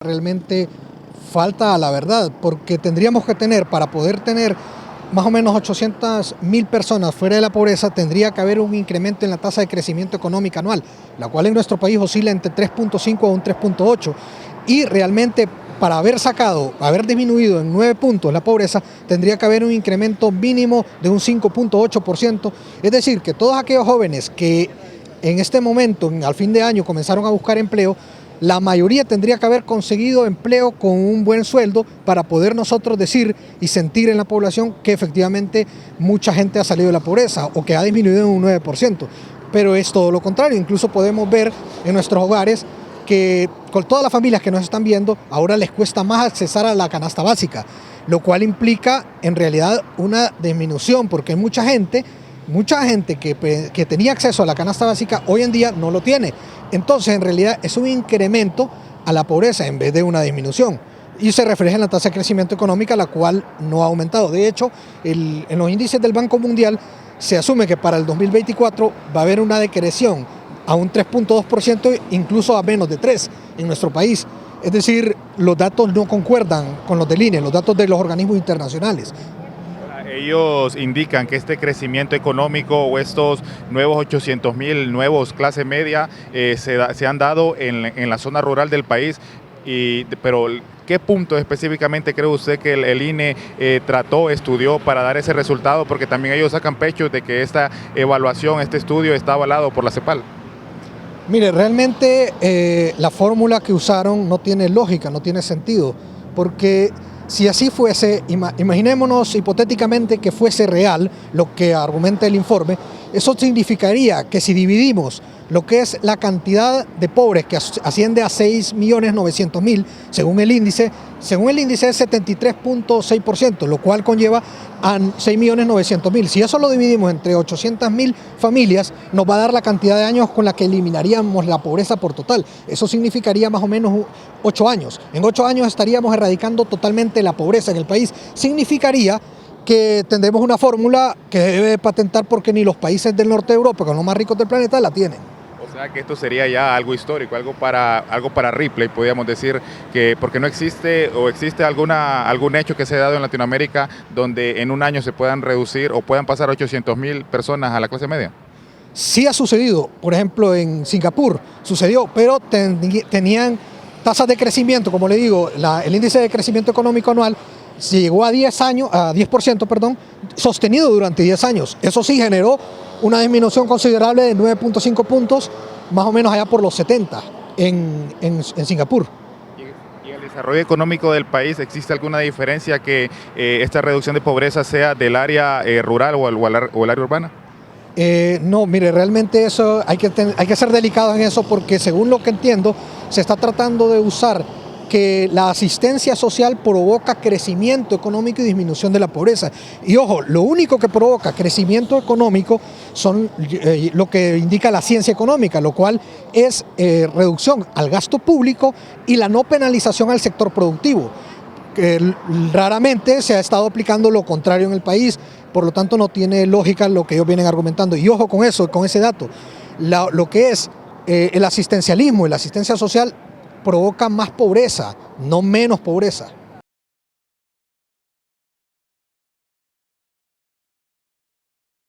Realmente falta a la verdad, porque tendríamos que tener, para poder tener más o menos 800.000 personas fuera de la pobreza, tendría que haber un incremento en la tasa de crecimiento económica anual, la cual en nuestro país oscila entre 3.5 a un 3.8, y realmente para haber disminuido en 9 puntos la pobreza, tendría que haber un incremento mínimo de un 5.8%, es decir, que todos aquellos jóvenes que en este momento, al fin de año, comenzaron a buscar empleo, la mayoría tendría que haber conseguido empleo con un buen sueldo para poder nosotros decir y sentir en la población que efectivamente mucha gente ha salido de la pobreza o que ha disminuido en un 9%. Pero es todo lo contrario, incluso podemos ver en nuestros hogares que con todas las familias que nos están viendo, ahora les cuesta más accesar a la canasta básica, lo cual implica en realidad una disminución, porque hay mucha gente que tenía acceso a la canasta básica hoy en día no lo tiene. Entonces, en realidad es un incremento a la pobreza en vez de una disminución. Y se refleja en la tasa de crecimiento económica, la cual no ha aumentado. De hecho, en los índices del Banco Mundial se asume que para el 2024 va a haber una decreción a un 3.2%, incluso a menos de 3% en nuestro país. Es decir, los datos no concuerdan con los del INE, los datos de los organismos internacionales. Ellos indican que este crecimiento económico o estos nuevos 800.000 nuevos clase media se han dado en la zona rural del país, pero ¿qué punto específicamente cree usted que el INE estudió para dar ese resultado? Porque también ellos sacan pecho de que esta evaluación, este estudio está avalado por la CEPAL. Mire, realmente la fórmula que usaron no tiene lógica, no tiene sentido, porque si así fuese, imaginémonos hipotéticamente que fuese real lo que argumenta el informe, eso significaría que si dividimos lo que es la cantidad de pobres, que asciende a 6.900.000, según el índice es 73.6%, lo cual conlleva a 6.900.000. Si eso lo dividimos entre 800.000 familias, nos va a dar la cantidad de años con la que eliminaríamos la pobreza por total. Eso significaría más o menos 8 años. En 8 años estaríamos erradicando totalmente la pobreza en el país. Significaría que tendremos una fórmula que debe patentar porque ni los países del norte de Europa, que son los más ricos del planeta, la tienen. O sea que esto sería ya algo histórico, algo para Ripley, podríamos decir, que porque no existe o existe algún hecho que se ha dado en Latinoamérica donde en un año se puedan reducir o puedan pasar 800.000 personas a la clase media. Sí ha sucedido, por ejemplo en Singapur sucedió, pero tenían tasas de crecimiento, como le digo, el índice de crecimiento económico anual llegó a 10%, sostenido durante 10 años. Eso sí generó una disminución considerable de 9.5 puntos, más o menos allá por los 70 en Singapur. ¿Y en el desarrollo económico del país existe alguna diferencia que esta reducción de pobreza sea del área rural o el área urbana? No, mire, realmente eso hay que ser delicado en eso, porque según lo que entiendo, se está tratando de usar que la asistencia social provoca crecimiento económico y disminución de la pobreza. Y ojo, lo único que provoca crecimiento económico son lo que indica la ciencia económica, lo cual es reducción al gasto público y la no penalización al sector productivo. Raramente se ha estado aplicando lo contrario en el país, por lo tanto no tiene lógica lo que ellos vienen argumentando. Y ojo con eso, con ese dato, lo que es el asistencialismo y la asistencia social provoca más pobreza, no menos pobreza.